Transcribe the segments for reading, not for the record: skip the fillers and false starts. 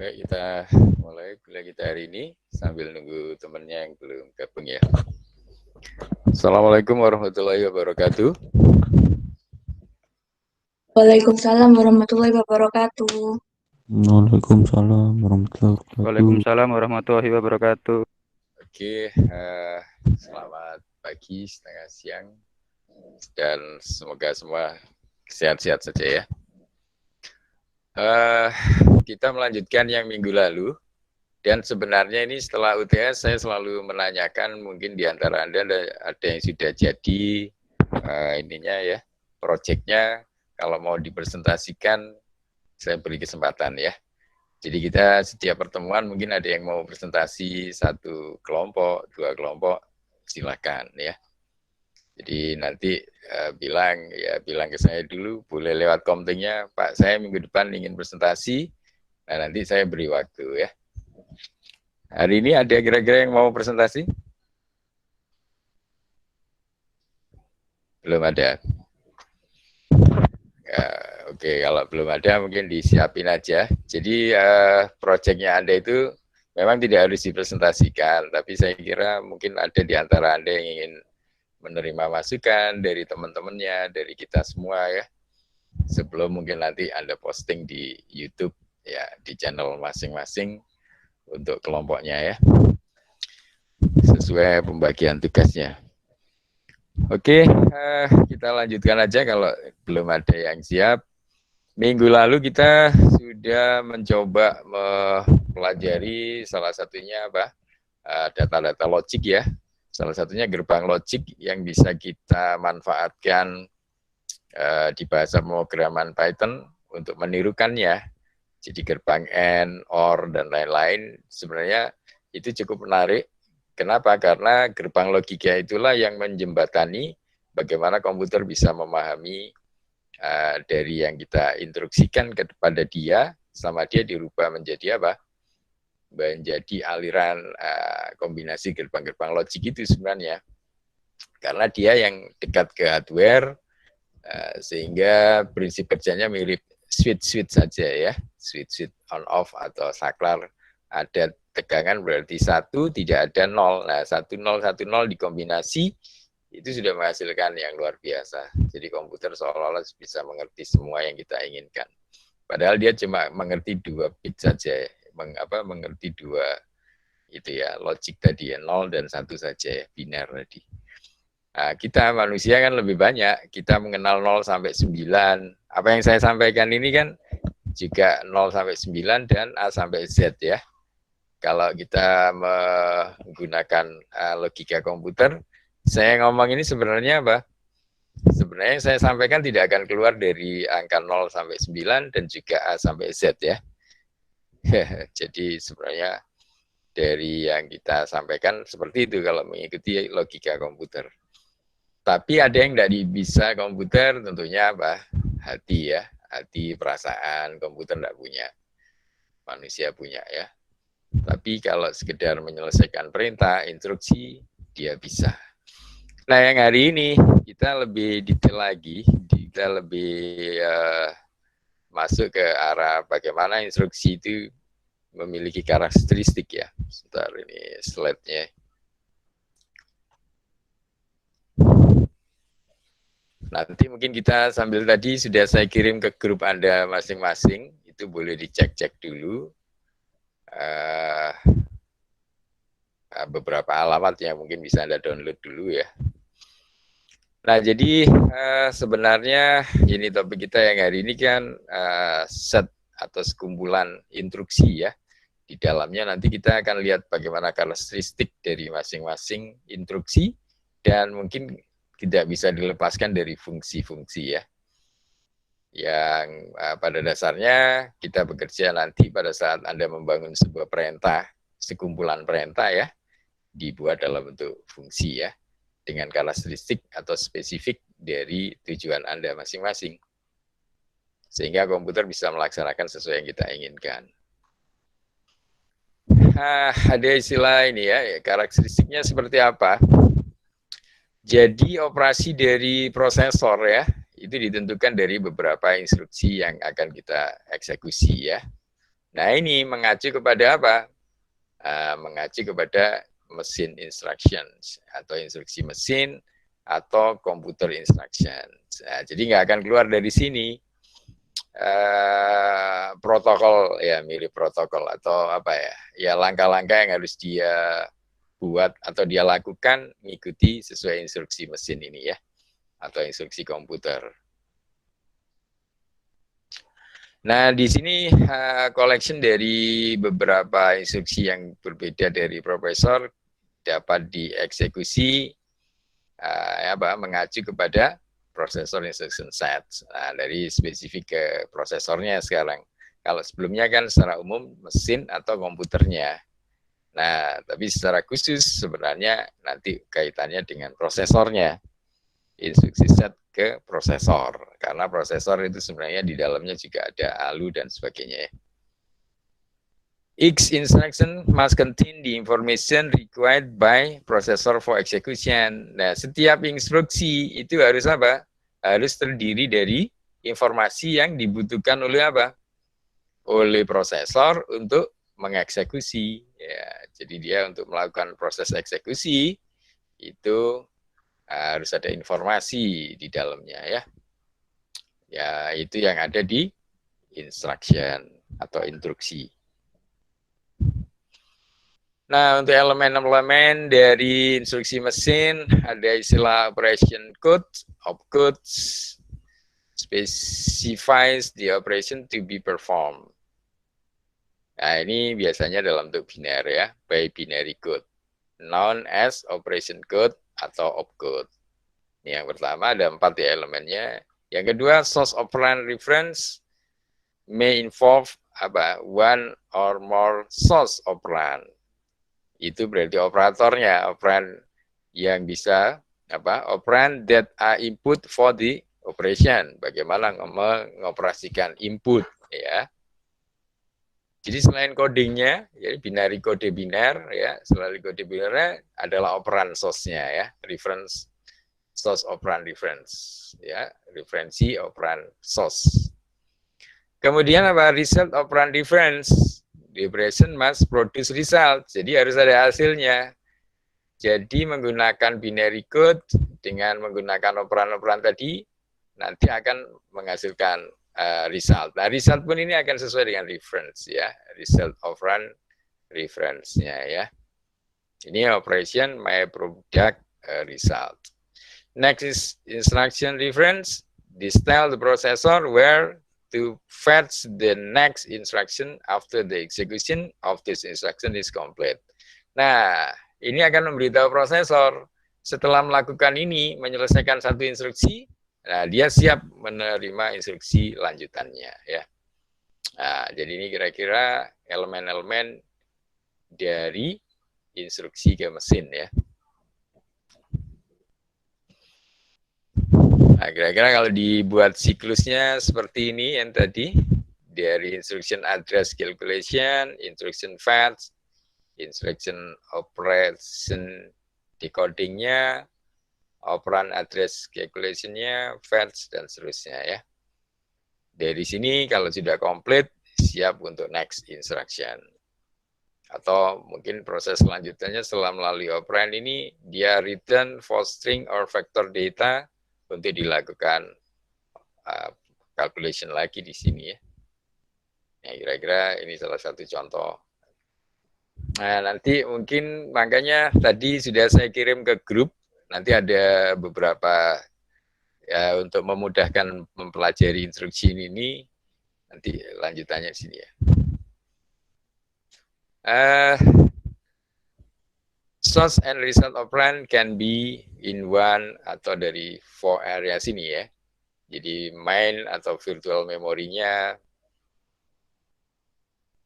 Baik, kita mulai kuliah kita hari ini sambil nunggu temennya yang belum gabung ya. Assalamualaikum warahmatullahi wabarakatuh. Waalaikumsalam warahmatullahi wabarakatuh. Waalaikumsalam warahmatullahi wabarakatuh. Waalaikumsalam warahmatullahi wabarakatuh. Oke, selamat pagi, setengah siang, dan semoga semua sehat-sehat saja ya. Kita melanjutkan yang minggu lalu, dan sebenarnya ini setelah UTS saya selalu menanyakan, mungkin di antara Anda ada yang sudah jadi ininya ya, proyeknya, kalau mau dipresentasikan saya beri kesempatan ya. Jadi kita setiap pertemuan mungkin ada yang mau presentasi satu kelompok, dua kelompok, silakan ya. Jadi nanti bilang ke saya dulu, boleh lewat komtingnya, Pak saya minggu depan ingin presentasi, nah nanti saya beri waktu ya. Hari ini ada kira-kira yang mau presentasi? Belum ada. Oke, kalau belum ada mungkin disiapin aja. Jadi proyeknya Anda itu memang tidak harus dipresentasikan, tapi saya kira mungkin ada di antara Anda yang ingin menerima masukan dari teman-temannya, dari kita semua ya. Sebelum mungkin nanti Anda posting di YouTube ya, di channel masing-masing untuk kelompoknya ya. Sesuai pembagian tugasnya. Oke, kita lanjutkan aja kalau belum ada yang siap. Minggu lalu kita sudah mencoba mempelajari salah satunya apa? Data-data logik ya. Salah satunya gerbang logik yang bisa kita manfaatkan di bahasa pemrograman Python untuk menirukannya. Jadi gerbang AND, OR, dan lain-lain sebenarnya itu cukup menarik. Kenapa? Karena gerbang logika itulah yang menjembatani bagaimana komputer bisa memahami dari yang kita instruksikan kepada dia, sama dia dirubah menjadi apa? Menjadi aliran kombinasi gerbang-gerbang logik itu sebenarnya. Karena dia yang dekat ke hardware, sehingga prinsip kerjanya mirip switch saja ya, switch on off atau saklar. Ada tegangan berarti 1, tidak ada 0. Nah 1010 dikombinasi itu sudah menghasilkan yang luar biasa. Jadi komputer seolah-olah bisa mengerti semua yang kita inginkan. Padahal dia cuma mengerti 2 bit saja, mengerti 2 itu ya, logik tadi ya, 0 dan 1 saja ya, biner tadi. Nah, kita manusia kan lebih banyak, kita mengenal 0 sampai 9. Apa yang saya sampaikan ini kan juga 0 sampai 9 dan A sampai Z ya. Kalau kita menggunakan logika komputer, saya ngomong ini sebenarnya apa? Sebenarnya yang saya sampaikan tidak akan keluar dari angka 0 sampai 9 dan juga A sampai Z ya. Jadi sebenarnya dari yang kita sampaikan seperti itu kalau mengikuti logika komputer. Tapi ada yang tidak bisa komputer, tentunya apa? Hati ya, hati, perasaan, komputer tidak punya. Manusia punya ya. Tapi kalau sekedar menyelesaikan perintah, instruksi, dia bisa. Nah yang hari ini kita lebih detail lagi, kita lebih masuk ke arah bagaimana instruksi itu memiliki karakteristik ya. Sebentar ini slide-nya. Nanti mungkin kita sambil tadi sudah saya kirim ke grup Anda masing-masing, itu boleh dicek-cek dulu. Beberapa alamat yang mungkin bisa Anda download dulu ya. Nah jadi sebenarnya ini topik kita yang hari ini kan set atau sekumpulan instruksi ya. Di dalamnya nanti kita akan lihat bagaimana karakteristik dari masing-masing instruksi dan mungkin tidak bisa dilepaskan dari fungsi-fungsi ya. Yang pada dasarnya kita bekerja nanti pada saat Anda membangun sebuah perintah, sekumpulan perintah ya, dibuat dalam bentuk fungsi ya, dengan karakteristik atau spesifik dari tujuan Anda masing-masing. Sehingga komputer bisa melaksanakan sesuai yang kita inginkan. Ada istilah ini ya, karakteristiknya seperti apa? Jadi operasi dari prosesor ya, itu ditentukan dari beberapa instruksi yang akan kita eksekusi ya. Nah, ini mengacu kepada apa? Mengacu kepada mesin instructions atau instruksi mesin atau computer instructions. Nah, jadi nggak akan keluar dari sini protokol ya, mirip protokol atau apa ya? Ya langkah-langkah yang harus dia buat atau dia lakukan mengikuti sesuai instruksi mesin ini ya, atau instruksi komputer. Nah, di sini collection dari beberapa instruksi yang berbeda dari profesor dapat dieksekusi mengacu kepada prosesor instruction set. Nah, dari spesifik ke prosesornya sekarang. Kalau sebelumnya kan secara umum mesin atau komputernya. Nah, tapi secara khusus sebenarnya nanti kaitannya dengan prosesornya. Instruksi set ke prosesor. Karena prosesor itu sebenarnya di dalamnya juga ada ALU dan sebagainya. Each instruction must contain the information required by processor for execution. Nah, setiap instruksi itu harus apa? Harus terdiri dari informasi yang dibutuhkan oleh apa? Oleh prosesor untuk mengeksekusi. Ya, jadi dia untuk melakukan proses eksekusi itu harus ada informasi di dalamnya ya. Ya, itu yang ada di instruction atau instruksi. Nah, untuk elemen-elemen dari instruksi mesin ada istilah operation code, opcode, specifies the operation to be performed. Nah, ini biasanya dalam bentuk biner ya, by binary code, known as operation code atau opcode. Ini yang pertama, ada 4 ya elemennya. Yang kedua, source operand reference may involve one or more source operand. Itu berarti operatornya, operand yang bisa operand that are input for the operation. Bagaimana mengoperasikan input ya. Jadi selain codingnya, jadi binary kode biner ya, selain kode binernya adalah operand source-nya ya, reference source operand reference ya, referensi operand source. Kemudian result operand reference, the operation must produce result, jadi harus ada hasilnya. Jadi menggunakan binary code dengan menggunakan operand-operand tadi nanti akan menghasilkan result. Nah, result pun ini akan sesuai dengan reference ya, result operand reference-nya ya. Ini operation my product result. Next is instruction reference. This tell the processor where to fetch the next instruction after the execution of this instruction is complete. Nah, ini akan memberitahu prosesor setelah melakukan ini, menyelesaikan satu instruksi, nah dia siap menerima instruksi lanjutannya ya. Nah, jadi ini kira-kira elemen-elemen dari instruksi ke mesin ya. Nah, kira-kira kalau dibuat siklusnya seperti ini yang tadi, dari instruction address calculation, instruction fetch, instruction operation decodingnya, operand address calculation-nya, fetch, dan seterusnya ya. Dari sini kalau sudah komplit, siap untuk next instruction. Atau mungkin proses selanjutnya setelah melalui operand ini, dia return for string or vector data untuk dilakukan calculation lagi di sini ya. Nah, kira-kira ini salah satu contoh. Nah, nanti mungkin makanya tadi sudah saya kirim ke grup, nanti ada beberapa ya untuk memudahkan mempelajari instruksi ini, nanti lanjutannya di sini ya. Source and result operand can be in one atau dari 4 areas ini ya. Jadi main atau virtual memorinya,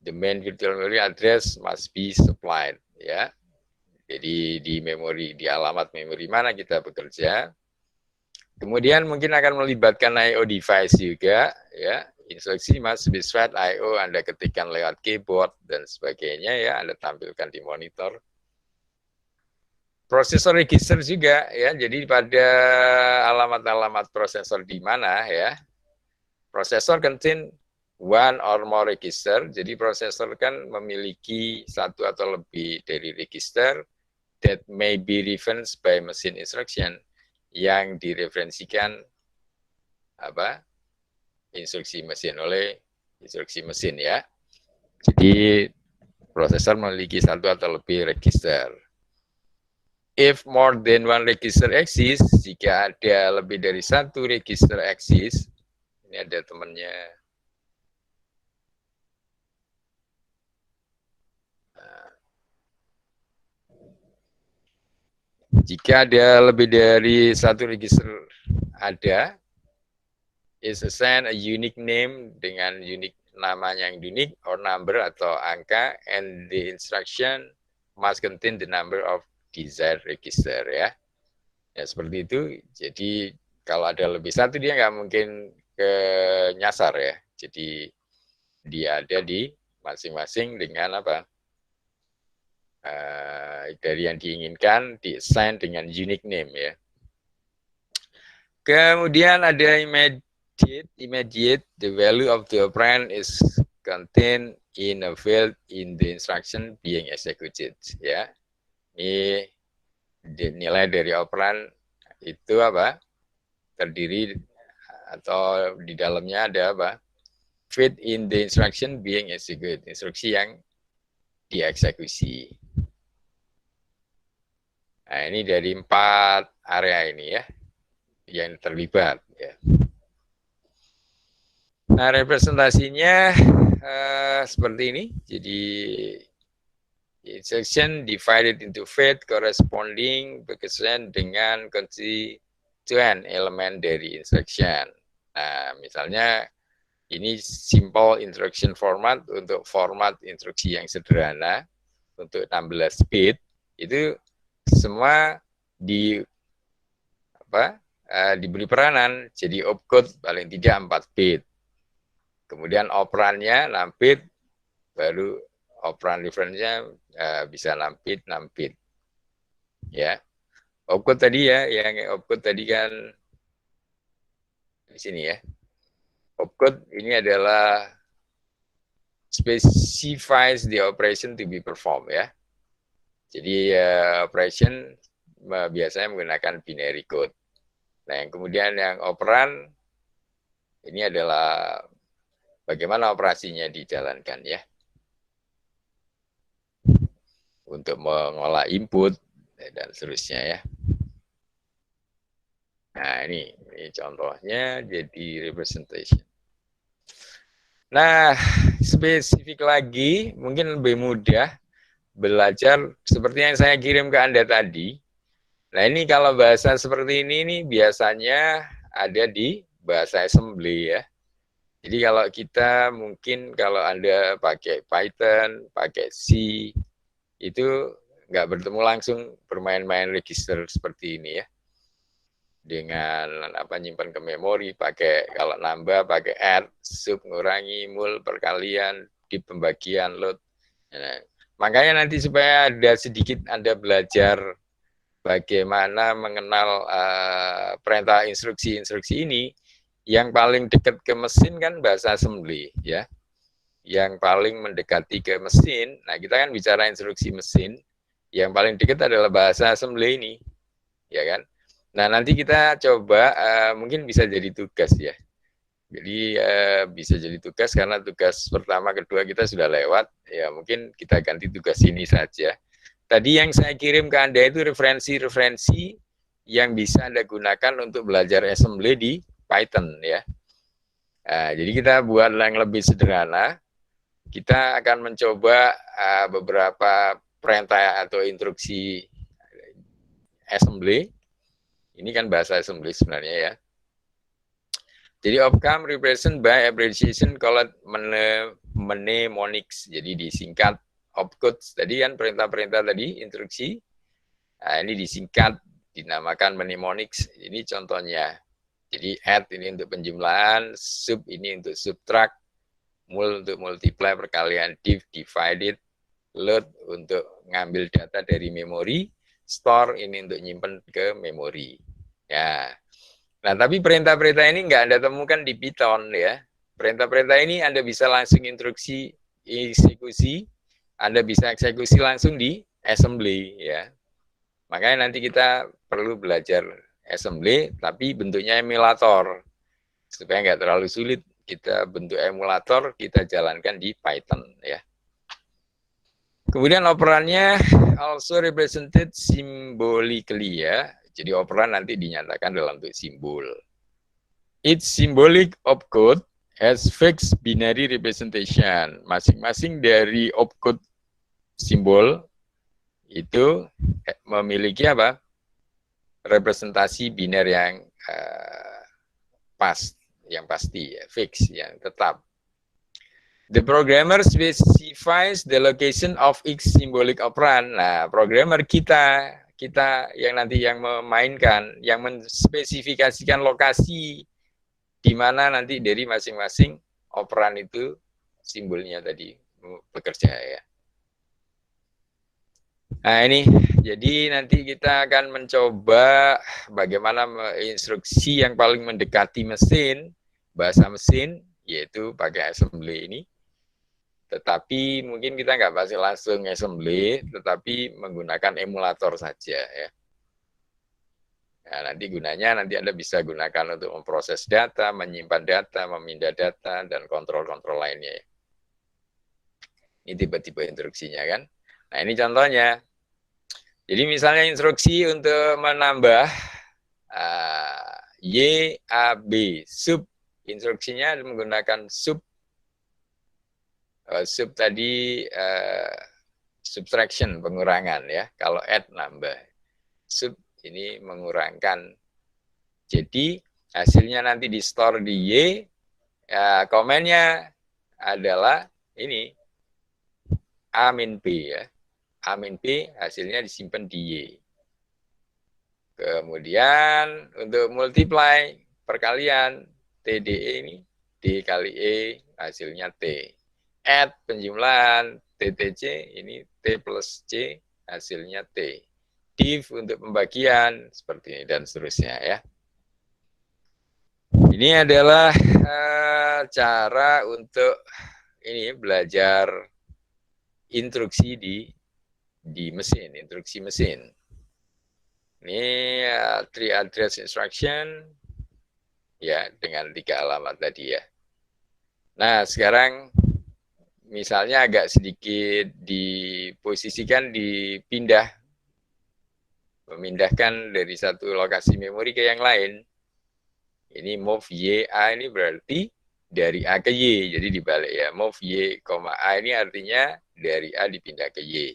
the main virtual memory address must be supplied ya. Jadi di memori, di alamat memori mana kita bekerja. Kemudian mungkin akan melibatkan I/O device juga ya. Instruksi must be fed I/O, Anda ketikkan lewat keyboard dan sebagainya ya, Anda tampilkan di monitor. Prosesor register juga ya, jadi pada alamat-alamat prosesor di mana ya, prosesor contain one or more register. Jadi prosesor kan memiliki satu atau lebih dari register that may be referenced by machine instruction, yang direferensikan instruksi mesin oleh instruksi mesin ya. Jadi prosesor memiliki satu atau lebih register. If more than one register exists, jika ada lebih dari satu register exists, ini ada temannya. Jika ada lebih dari satu register ada, is assigned a unique name dengan unique namanya yang unik or number atau angka, and the instruction must contain the number of desired register ya. Ya seperti itu. Jadi kalau ada lebih satu dia nggak mungkin ke nyasar ya. Jadi dia ada di masing-masing dengan dari yang diinginkan di assign dengan unique name ya. Kemudian ada immediate, the value of the operand is contained in a field in the instruction being executed ya. Ini nilai dari operand itu terdiri atau di dalamnya ada fit in the instruction being executed, instruksi yang dieksekusi. Nah ini dari 4 area ini ya yang terlibat ya. Nah representasinya seperti ini. Jadi instruction divided into fit corresponding berkesan dengan constituent elemen dari instruction. Nah misalnya ini simple instruction format untuk format instruksi yang sederhana untuk 16 bit itu semua diberi peranan jadi opcode paling tidak 4 bit. Kemudian operannya 6 bit, baru operan reference-nya bisa 6 bit, 6 bit. Ya. Opcode tadi ya, yang opcode tadi kan di sini ya. Opcode ini adalah specifies the operation to be performed ya. Jadi operation biasanya menggunakan binary code. Nah, yang kemudian yang operan ini adalah bagaimana operasinya dijalankan ya. Untuk mengolah input dan seterusnya ya. Nah, ini contohnya jadi representation. Nah, spesifik lagi, mungkin lebih mudah belajar seperti yang saya kirim ke Anda tadi. Nah, ini kalau bahasa seperti ini biasanya ada di bahasa assembly ya. Jadi kalau kita mungkin kalau Anda pakai Python, pakai C, itu nggak bertemu langsung bermain-main register seperti ini ya. Dengan nyimpan ke memori, pakai kalau nambah pakai add, sub, ngurangi, mul, perkalian, di pembagian, load. Nah, makanya nanti supaya ada sedikit Anda belajar bagaimana mengenal perintah instruksi-instruksi ini, yang paling dekat ke mesin kan bahasa assembly ya. Yang paling mendekati ke mesin, nah kita kan bicara instruksi mesin, yang paling dekat adalah bahasa assembly ini, ya kan? Nah nanti kita coba mungkin bisa jadi tugas ya. Jadi bisa jadi tugas karena tugas pertama kedua kita sudah lewat, ya mungkin kita ganti tugas ini saja. Tadi yang saya kirim ke Anda itu referensi-referensi yang bisa Anda gunakan untuk belajar assembly di Python ya. Nah, jadi kita buat yang lebih sederhana. Kita akan mencoba beberapa perintah atau instruksi assembly. Ini kan bahasa assembly sebenarnya ya. Jadi opcam represent by abbreviation called mnemonics. Jadi disingkat opcodes. Tadi kan perintah-perintah tadi instruksi. Nah, ini disingkat dinamakan mnemonics. Ini contohnya. Jadi add ini untuk penjumlahan, sub ini untuk subtract, mul untuk multiply perkalian, divided, load untuk ngambil data dari memori, store ini untuk nyimpen ke memori. Ya. Nah, tapi perintah-perintah ini nggak Anda temukan di Python ya. Perintah-perintah ini Anda bisa langsung instruksi eksekusi, Anda bisa eksekusi langsung di assembly ya. Makanya nanti kita perlu belajar assembly tapi bentuknya emulator. Supaya nggak terlalu sulit, kita bentuk emulator, kita jalankan di Python ya. Kemudian operannya also represented symbolically ya. Jadi operan nanti dinyatakan dalam bentuk simbol. Each symbolic opcode has fixed binary representation. Masing-masing dari opcode simbol itu memiliki apa? Representasi biner yang pasti ya, fix, yang tetap. The programmer specifies the location of each symbolic operand. Nah, programmer kita yang nanti yang memainkan, yang menspesifikasikan lokasi di mana nanti dari masing-masing operan itu simbolnya tadi bekerja ya. Nah ini, jadi nanti kita akan mencoba bagaimana instruksi yang paling mendekati mesin, bahasa mesin, yaitu pakai assembly ini. Tetapi mungkin kita nggak pasti langsung assembly, tetapi menggunakan emulator saja ya. Nah, nanti gunanya nanti Anda bisa gunakan untuk memproses data, menyimpan data, memindah data, dan kontrol-kontrol lainnya. Ini tipe-tipe instruksinya kan. Nah ini contohnya. Jadi misalnya instruksi untuk menambah Y, A, B, sub. Instruksinya menggunakan sub. Sub tadi subtraction, pengurangan ya. Kalau add, nambah. Sub ini mengurangkan. Jadi hasilnya nanti di store di Y, ya, komennya adalah ini A min B ya. A min B hasilnya disimpan di Y. Kemudian untuk multiply, perkalian, TDE ini, D kali E hasilnya T. Add, penjumlahan, TTC ini T plus C hasilnya T. Div untuk pembagian, seperti ini dan seterusnya ya. Ini adalah cara untuk ini belajar instruksi di mesin, instruksi mesin. Ini tree address instruction ya dengan 3 alamat tadi ya. Nah, sekarang misalnya agak sedikit diposisikan, memindahkan dari satu lokasi memori ke yang lain. Ini move Y, A ini berarti dari A ke Y, jadi dibalik ya. Move Y, A ini artinya dari A dipindah ke Y.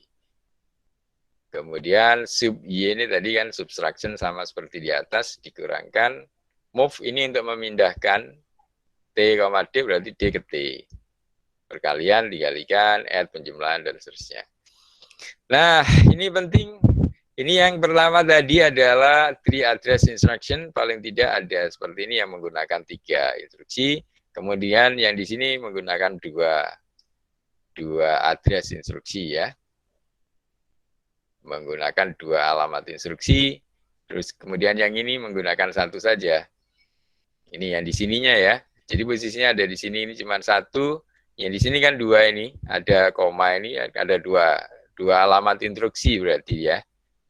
Kemudian sub Y ini tadi kan subtraction sama seperti di atas, dikurangkan. Move ini untuk memindahkan T, D berarti D ke T. Perkalian, dikalikan, add, penjumlahan, dan seterusnya. Nah, ini penting. Ini yang pertama tadi adalah tree address instruction. Paling tidak ada seperti ini yang menggunakan 3 instruksi. Kemudian yang di sini menggunakan dua address instruksi ya. Menggunakan 2 alamat instruksi. Terus kemudian yang ini menggunakan 1 saja. Ini yang di sininya ya. Jadi posisinya ada di sini, ini cuma 1. Yang di sini kan 2 ini. Ada koma ini, ada 2 alamat instruksi berarti ya.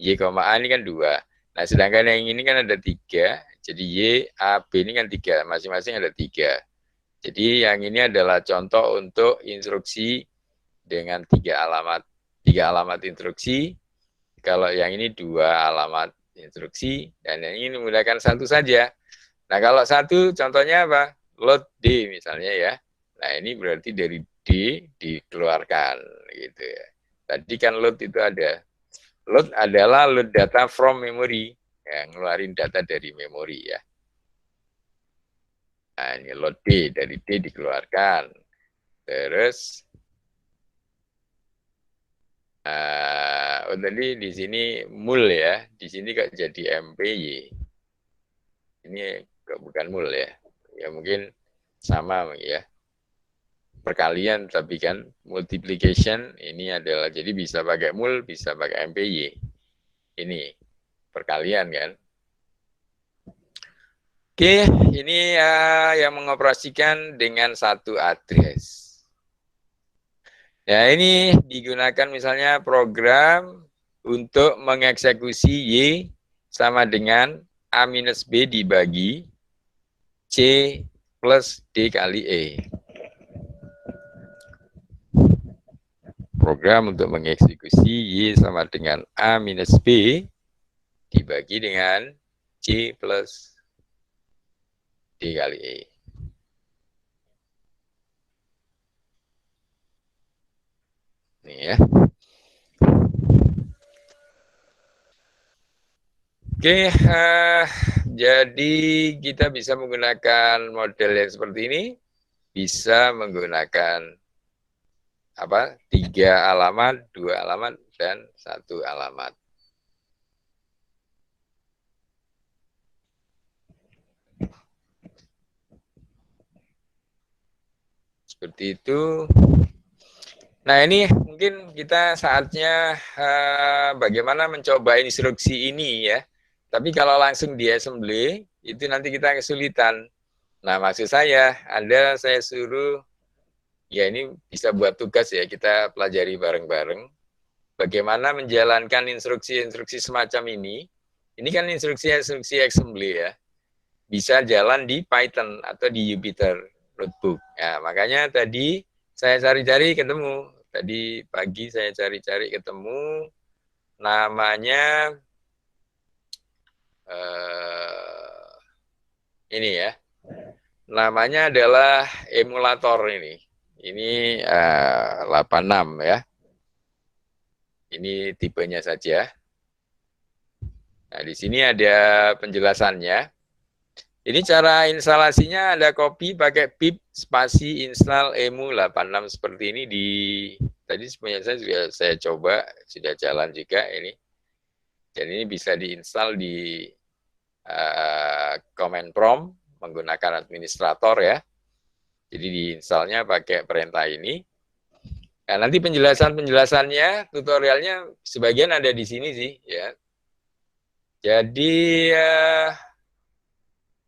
Y, A ini kan 2. Nah, sedangkan yang ini kan ada 3. Jadi Y, A, B ini kan 3. Masing-masing ada 3. Jadi yang ini adalah contoh untuk instruksi dengan 3 alamat instruksi. Kalau yang ini 2 alamat instruksi. Dan yang ini menggunakan 1 saja. Nah, kalau 1 contohnya apa? Load D misalnya ya. Nah, ini berarti dari D dikeluarkan gitu ya. Tadi kan load itu ada. Load adalah load data from memory, ya, ngeluarin data dari memori ya. Nah, ini load D, dari D dikeluarkan. Terus, tadi di sini mul ya, di sini kok jadi MPY. Ini kok bukan mul ya, ya mungkin sama ya. Perkalian tapi kan multiplication ini adalah jadi bisa pakai mul, bisa pakai MPY. Ini perkalian kan. Oke, ini yang mengoperasikan dengan satu address. Ya, ini digunakan misalnya program untuk mengeksekusi Y sama dengan A minus B dibagi C plus D kali E. Program untuk mengeksekusi Y sama dengan A minus B dibagi dengan C plus D kali E. Ini ya. Oke, jadi kita bisa menggunakan model yang seperti ini, bisa menggunakan apa? 3 alamat, 2 alamat, dan 1 alamat. Seperti itu. Nah, ini mungkin kita saatnya bagaimana mencoba instruksi ini ya. Tapi kalau langsung di assembly, itu nanti kita kesulitan. Nah, maksud saya suruh, ya ini bisa buat tugas ya, kita pelajari bareng-bareng. Bagaimana menjalankan instruksi-instruksi semacam ini. Ini kan instruksi-instruksi assembly ya. Bisa jalan di Python atau di Jupyter Notebook. Ya, makanya tadi saya cari-cari ketemu. Tadi pagi saya cari-cari ketemu. Namanya ini ya. Namanya adalah emulator ini. Ini 86 ya. Ini tipenya saja. Nah, di sini ada penjelasannya. Ini cara instalasinya, ada copy pakai pip spasi install emu86 seperti ini di tadi sebenarnya saya coba, sudah jalan juga ini. Dan ini bisa diinstal di command prompt menggunakan administrator ya. Jadi diinstalnya pakai perintah ini. Nah, nanti penjelasannya, tutorialnya sebagian ada di sini sih ya. Jadi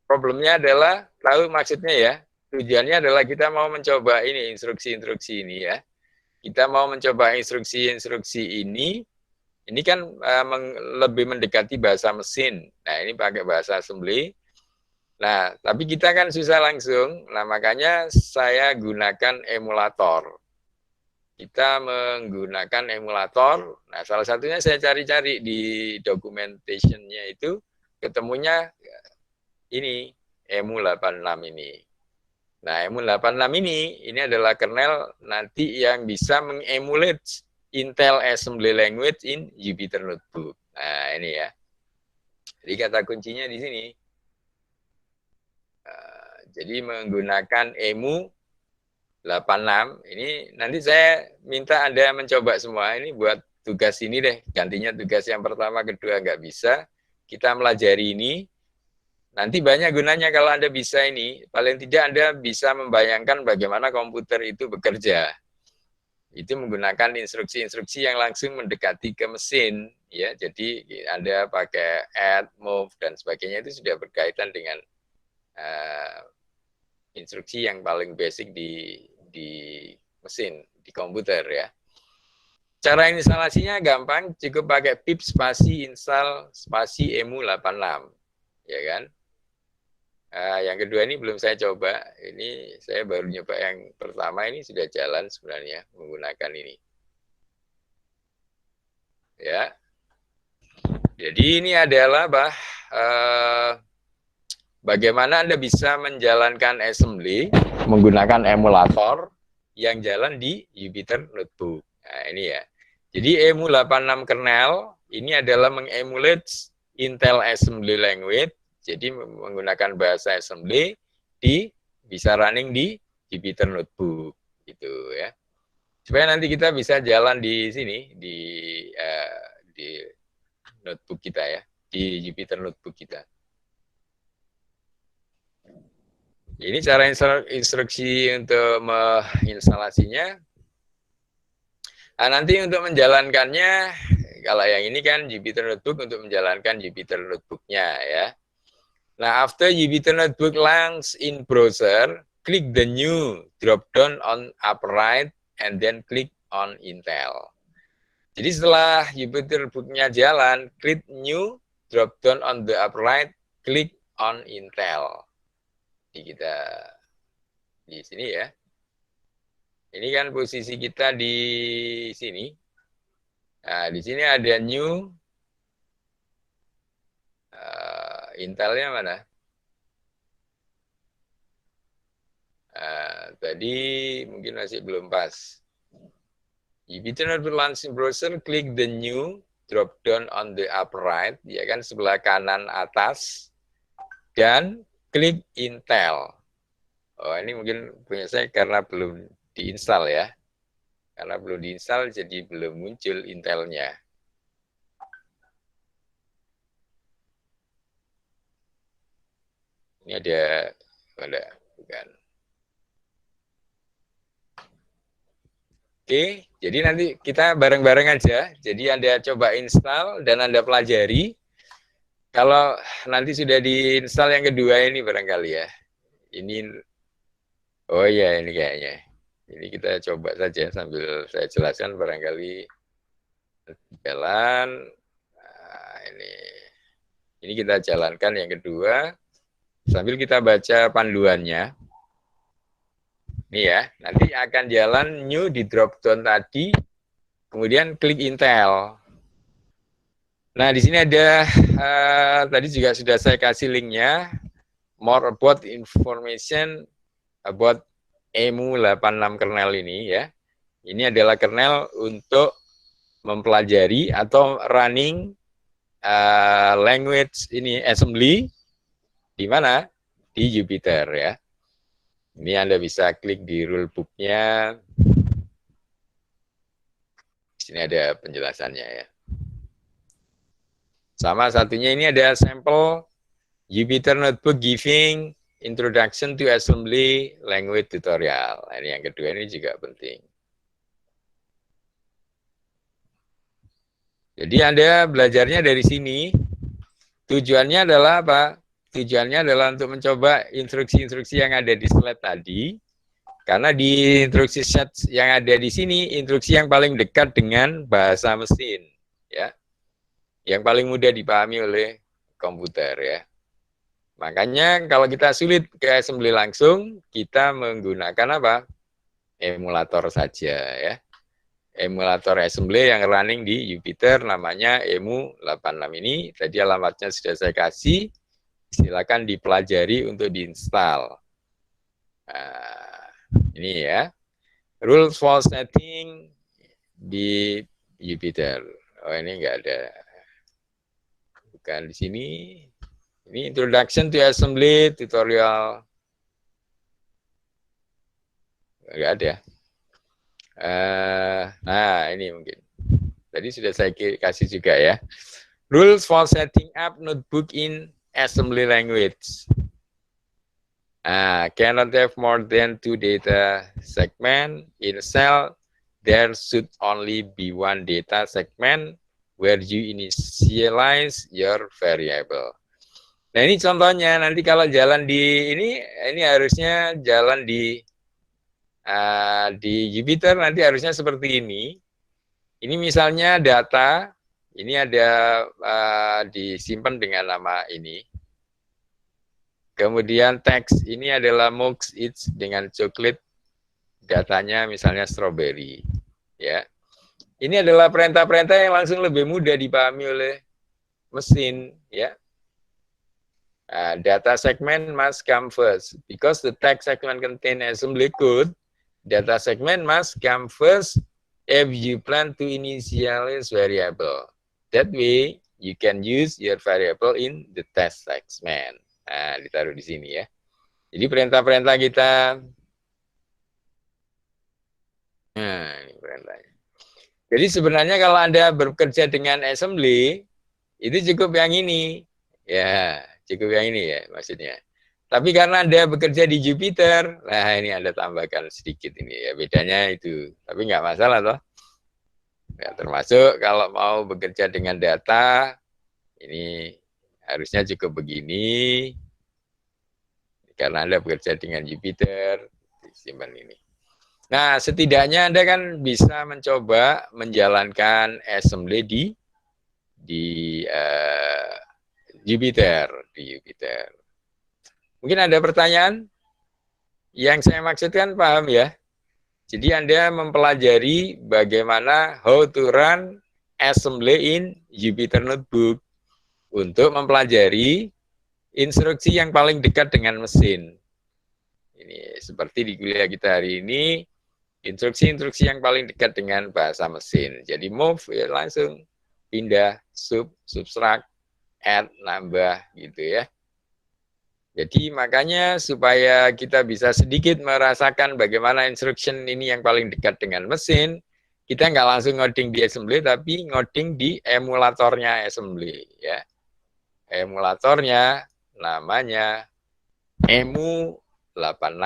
problemnya adalah, tahu maksudnya ya, tujuannya adalah kita mau mencoba ini, instruksi-instruksi ini ya. Kita mau mencoba instruksi-instruksi ini kan lebih mendekati bahasa mesin. Nah, ini pakai bahasa assembly. Nah, tapi kita kan susah langsung, nah makanya saya gunakan emulator. Kita menggunakan emulator, nah salah satunya saya cari-cari di documentation-nya itu, ketemunya ini, emu86 ini. Nah, emu86 ini adalah kernel nanti yang bisa mengemulate Intel Assembly Language in Jupyter Notebook. Nah, ini ya. Jadi kata kuncinya di sini. Jadi menggunakan emu 86, ini nanti saya minta Anda mencoba semua. Ini buat tugas ini deh, gantinya tugas yang pertama, kedua nggak bisa. Kita melajari ini. Nanti banyak gunanya kalau Anda bisa ini. Paling tidak Anda bisa membayangkan bagaimana komputer itu bekerja. Itu menggunakan instruksi-instruksi yang langsung mendekati ke mesin. Ya, jadi Anda pakai add, move, dan sebagainya itu sudah berkaitan dengan instruksi yang paling basic di mesin, di komputer ya. Cara instalasinya gampang, cukup pakai pip spasi install spasi emu86. Ya kan? Yang kedua ini belum saya coba, ini saya baru nyoba yang pertama, ini sudah jalan sebenarnya menggunakan ini. Ya. Jadi ini adalah bagaimana Anda bisa menjalankan assembly menggunakan emulator yang jalan di Jupyter Notebook. Nah, ini ya. Jadi emu86 kernel ini adalah mengemulate Intel Assembly Language. Jadi menggunakan bahasa assembly bisa running di Jupyter Notebook gitu ya. Supaya nanti kita bisa jalan di sini di notebook kita ya, di Jupyter Notebook kita. Ini cara instruksi untuk menginstalasinya. Nah, nanti untuk menjalankannya, kalau yang ini kan Jupyter Notebook untuk menjalankan Jupyter Notebook-nya ya. Nah, after Jupyter Notebook launch in browser, click the new drop down on upper right and then click on Intel. Jadi setelah Jupyter Notebook-nya jalan, klik new drop down on the upper right, click on Intel. Jadi kita di sini ya. Ini kan posisi kita di sini. Nah, di sini ada new. Intelnya mana? Tadi mungkin masih belum pas. Jupyter Notebook launching browser, klik the new drop down on the upper right, ya kan sebelah kanan atas, dan klik Intel. Oh, ini mungkin punya saya karena belum diinstal ya. Karena belum diinstal jadi belum muncul Intelnya. Ini ada bukan. Oke, jadi nanti kita bareng-bareng aja. Jadi Anda coba install dan Anda pelajari. Kalau nanti sudah diinstal yang kedua ini barangkali ya. Ini, oh iya ini kayaknya. Ini kita coba saja sambil saya jelaskan barangkali jalan. Nah, ini kita jalankan yang kedua. Sambil kita baca panduannya. Ini ya, nanti akan jalan new di drop down tadi, kemudian klik Intel. Nah, di sini ada, tadi juga sudah saya kasih linknya, more about information about EMU 86 kernel ini ya. Ini adalah kernel untuk mempelajari atau running language ini assembly, di mana? Di Jupyter ya. Ini Anda bisa klik di rulebook-nya. Di sini ada penjelasannya ya. Sama satunya ini ada sampel Jupyter Notebook Giving Introduction to Assembly Language Tutorial. Nah, ini yang kedua ini juga penting. Jadi Anda belajarnya dari sini. Tujuannya adalah apa? Tujuannya adalah untuk mencoba instruksi-instruksi yang ada di slide tadi. Karena di instruksi set yang ada di sini, instruksi yang paling dekat dengan bahasa mesin. Ya. Yang paling mudah dipahami oleh komputer ya. Makanya kalau kita sulit ke assembly langsung, kita menggunakan apa? Emulator saja ya. Emulator assembly yang running di Jupyter namanya EMU 86 ini. Tadi alamatnya sudah saya kasih. Silakan dipelajari untuk diinstal. Nah, ini ya. Rules for setting di Jupyter. Oh, ini enggak ada. Bukan di sini. Ini introduction to assembly tutorial. Enggak ada. Nah, ini mungkin. Tadi sudah saya kasih juga ya. Rules for setting up notebook in assembly language. Cannot have more than 2 data segment in cell. There should only be 1 data segment where you initialize your variable. Nah, ini contohnya. Nanti kalau jalan di ini harusnya jalan di Jupyter nanti harusnya seperti ini. Ini misalnya data, ini ada disimpan dengan nama ini. Kemudian teks, ini adalah moocs eats dengan coklat, datanya misalnya strawberry. Ya. Ini adalah perintah-perintah yang langsung lebih mudah dipahami oleh mesin. Ya. Data segment must come first. Because the text segment contain assembly code, data segment must come first if you plan to initialize variable. That way, you can use your variable in the test segment. Nah, ditaruh di sini ya. Jadi perintah-perintah kita. Nah, ini perintahnya. Jadi sebenarnya kalau Anda bekerja dengan assembly, itu cukup yang ini. Ya, cukup yang ini ya maksudnya. Tapi karena Anda bekerja di Jupyter, nah ini Anda tambahkan sedikit ini ya. Bedanya itu. Tapi nggak masalah toh. Ya, termasuk kalau mau bekerja dengan data, ini harusnya cukup begini. karena Anda bekerja dengan Jupiter, simpan ini. Nah, setidaknya Anda kan bisa mencoba menjalankan assembly di Jupiter, Mungkin ada pertanyaan? Yang saya maksudkan paham ya? Jadi Anda mempelajari bagaimana how to run assembly in Jupyter Notebook untuk mempelajari instruksi yang paling dekat dengan mesin. Ini seperti di kuliah kita hari ini, instruksi-instruksi yang paling dekat dengan bahasa mesin. Jadi move ya langsung pindah, subtract, add, nambah gitu ya. Jadi makanya supaya kita bisa sedikit merasakan bagaimana instruction ini yang paling dekat dengan mesin, kita nggak langsung ngoding di assembly, tapi ngoding di emulatornya assembly. Ya. Emulatornya namanya EMU86.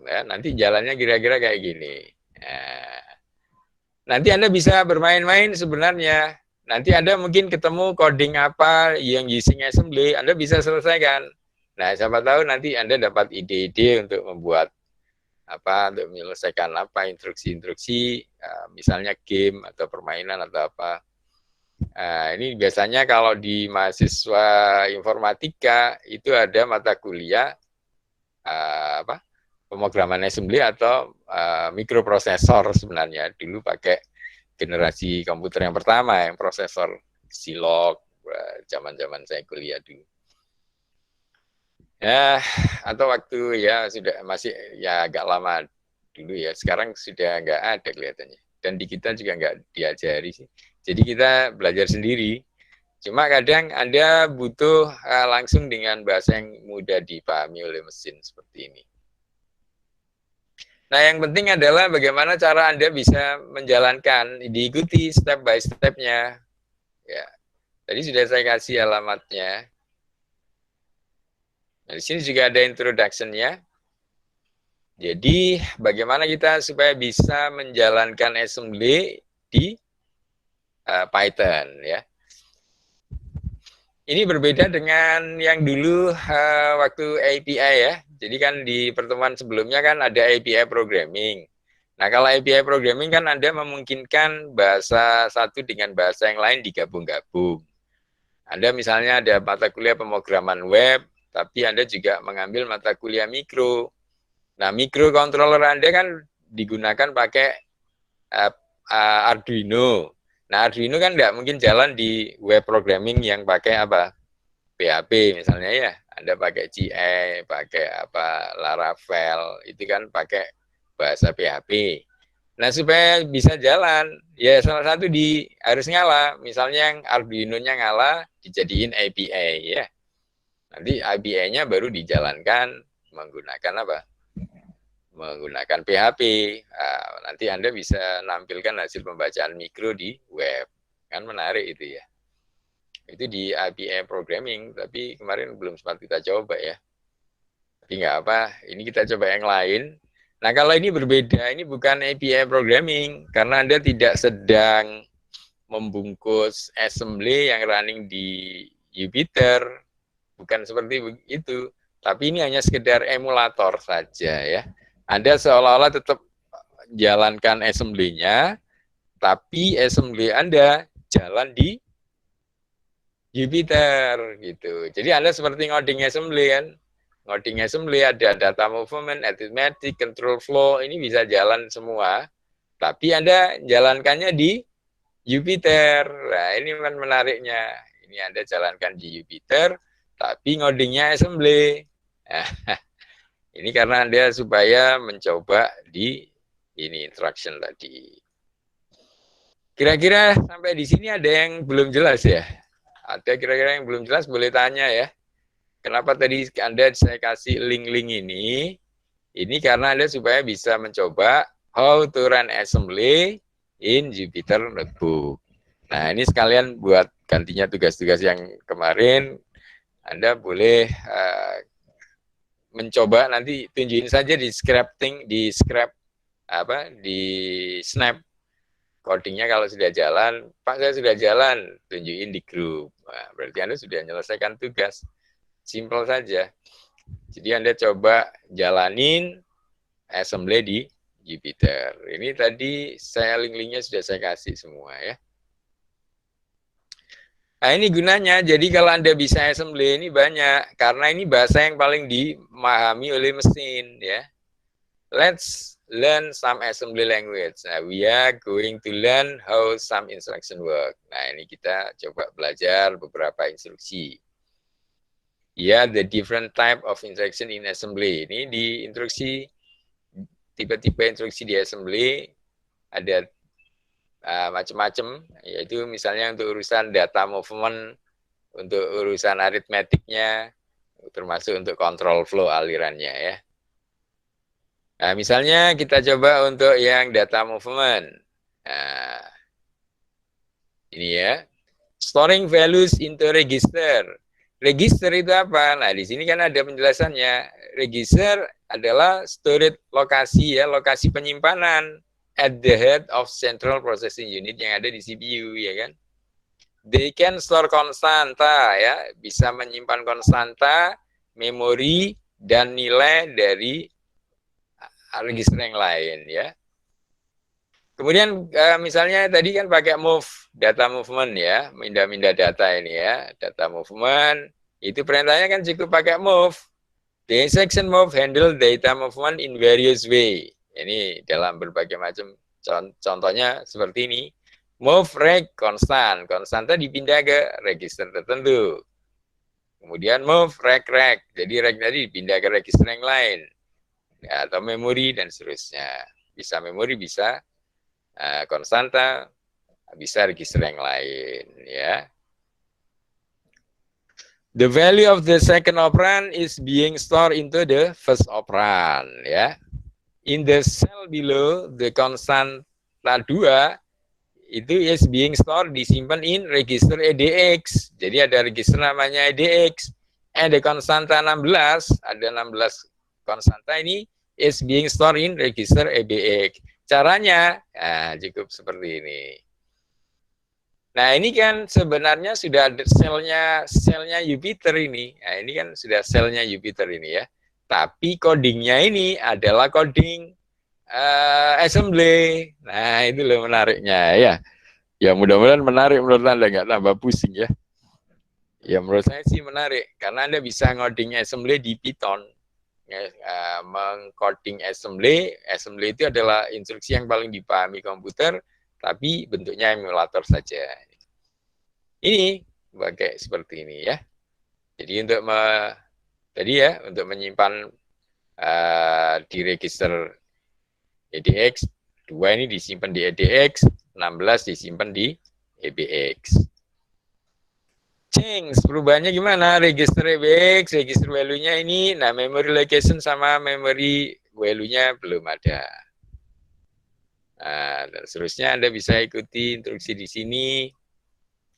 Ya. Nanti jalannya kira-kira kayak gini. Nah, nanti Anda bisa bermain-main sebenarnya. Nanti Anda mungkin ketemu coding apa yang using assembly, Anda bisa selesaikan. Nah, siapa tahu nanti Anda dapat ide-ide untuk membuat apa, untuk menyelesaikan apa, instruksi-instruksi, misalnya game atau permainan atau apa. Ini biasanya kalau di mahasiswa informatika itu ada mata kuliah pemrograman assembly atau mikroprosesor sebenarnya. Dulu pakai generasi komputer yang pertama, yang prosesor Zilog, zaman-zaman saya kuliah dulu. Ya, atau waktu ya sudah masih ya agak lama dulu ya. Sekarang sudah nggak ada kelihatannya. Dan di kita juga nggak diajari sih. Jadi kita belajar sendiri. Cuma kadang Anda butuh langsung dengan bahasa yang mudah dipahami oleh mesin seperti ini. Nah, yang penting adalah bagaimana cara Anda bisa menjalankan, diikuti step by step-nya. Ya. Tadi sudah saya kasih alamatnya. Nah, di sini juga ada introduction-nya. Jadi, bagaimana kita supaya bisa menjalankan assembly di Python, ya. Ini berbeda dengan yang dulu waktu API, ya. Jadi kan di pertemuan sebelumnya kan ada API programming. Nah, kalau API programming kan Anda memungkinkan bahasa satu dengan bahasa yang lain digabung-gabung. Anda misalnya ada mata kuliah pemrograman web, tapi Anda juga mengambil mata kuliah mikro. Nah, microcontroller Anda kan digunakan pakai Arduino. Nah, Arduino kan nggak mungkin jalan di web programming yang pakai apa? PHP misalnya ya. Anda pakai GA, pakai apa, Laravel, itu kan pakai bahasa PHP. Nah, supaya bisa jalan, ya salah satu harus ngalah. Misalnya yang Arduino-nya ngalah, dijadiin API ya. Nanti API-nya baru dijalankan menggunakan apa? Menggunakan PHP. Nanti Anda bisa nampilkan hasil pembacaan mikro di web. Kan menarik itu ya. Itu di API programming, tapi kemarin belum sempat kita coba ya. Tapi nggak apa, ini kita coba yang lain. Nah, kalau ini berbeda, ini bukan API programming, karena Anda tidak sedang membungkus assembly yang running di Jupyter, bukan seperti itu, tapi ini hanya sekedar emulator saja ya. Anda seolah-olah tetap jalankan assembly-nya, tapi assembly Anda jalan di Jupyter gitu. Jadi Anda seperti ngoding assembly kan. Ngoding assembly ada data movement, arithmetic, control flow, ini bisa jalan semua. Tapi Anda jalankannya di Jupyter. Nah, ini kan menariknya. Ini Anda jalankan di Jupyter, tapi ngodingnya assembly. Ini karena Anda supaya mencoba di ini instruction tadi. Kira-kira sampai di sini ada yang belum jelas ya? Ada kira-kira yang belum jelas, boleh tanya ya. Kenapa tadi saya kasih link-link ini? Ini karena Anda supaya bisa mencoba how to run assembly in Jupyter Notebook. Nah, ini sekalian buat gantinya tugas-tugas yang kemarin. Anda boleh mencoba, nanti tunjukin saja di scripting, di snap codingnya kalau sudah jalan. Pak, saya sudah jalan, tunjukin di grup. Nah, berarti Anda sudah menyelesaikan tugas. Simple saja. Jadi Anda coba jalanin assembly di Jupyter. Ini tadi saya link-linknya sudah saya kasih semua ya. Nah ini gunanya, jadi kalau Anda bisa assembly ini banyak, karena ini bahasa yang paling dimahami oleh mesin ya. Let's learn some assembly language. Nah, we are going to learn how some instruction work. Nah, ini kita coba belajar beberapa instruksi. Ya, the different type of instruction in assembly. Ini di instruksi, tipe-tipe instruksi di assembly ada macam-macam, yaitu misalnya untuk urusan data movement, untuk urusan aritmetiknya, termasuk untuk kontrol flow alirannya ya. Nah, misalnya kita coba untuk yang data movement. Nah, ini ya. Storing values into register. Register itu apa? Nah, di sini kan ada penjelasannya. Register adalah storage lokasi ya, lokasi penyimpanan at the head of central processing unit yang ada di CPU ya kan. They can store konstanta ya, bisa menyimpan konstanta, memori dan nilai dari register yang lain ya. Kemudian misalnya tadi kan pakai move, data movement ya, mindah-mindah data ini ya, data movement, itu perintahnya kan cukup pakai move. The instruction move handle data movement in various way. Ini dalam berbagai macam contohnya seperti ini. Move reg konstan, konstanta dipindah ke register tertentu. Kemudian move reg, jadi reg tadi dipindah ke register yang lain. Ya, atau memori dan seterusnya. Bisa memori, bisa konstanta, bisa register yang lain ya. The value of the second operand is being stored into the first operand ya. In the cell below the konstanta 2 itu is being stored, disimpan in register EDX. Jadi ada register namanya EDX. And the konstanta 16, ada 16 konstanta ini is being stored in register EBX. Caranya cukup seperti ini. Nah, ini kan sebenarnya sudah ada selnya Jupyter ini. Nah, ini kan sudah selnya Jupyter ini ya. Tapi codingnya ini adalah coding assembly. Nah, itu loh menariknya ya. Ya, mudah-mudahan menarik menurut Anda, nggak tambah pusing ya. Ya, menurut saya sih menarik karena Anda bisa ngoding assembly di Python. Mengcoding assembly itu adalah instruksi yang paling dipahami komputer, tapi bentuknya emulator saja. Ini pakai seperti ini ya. Jadi untuk untuk menyimpan di register EDX 2 ini disimpan di EDX, 16 disimpan di EBX. Change, perubahannya gimana? Register EBX, register value-nya ini, nah memory location sama memory value-nya belum ada. Nah, dan seterusnya Anda bisa ikuti instruksi di sini.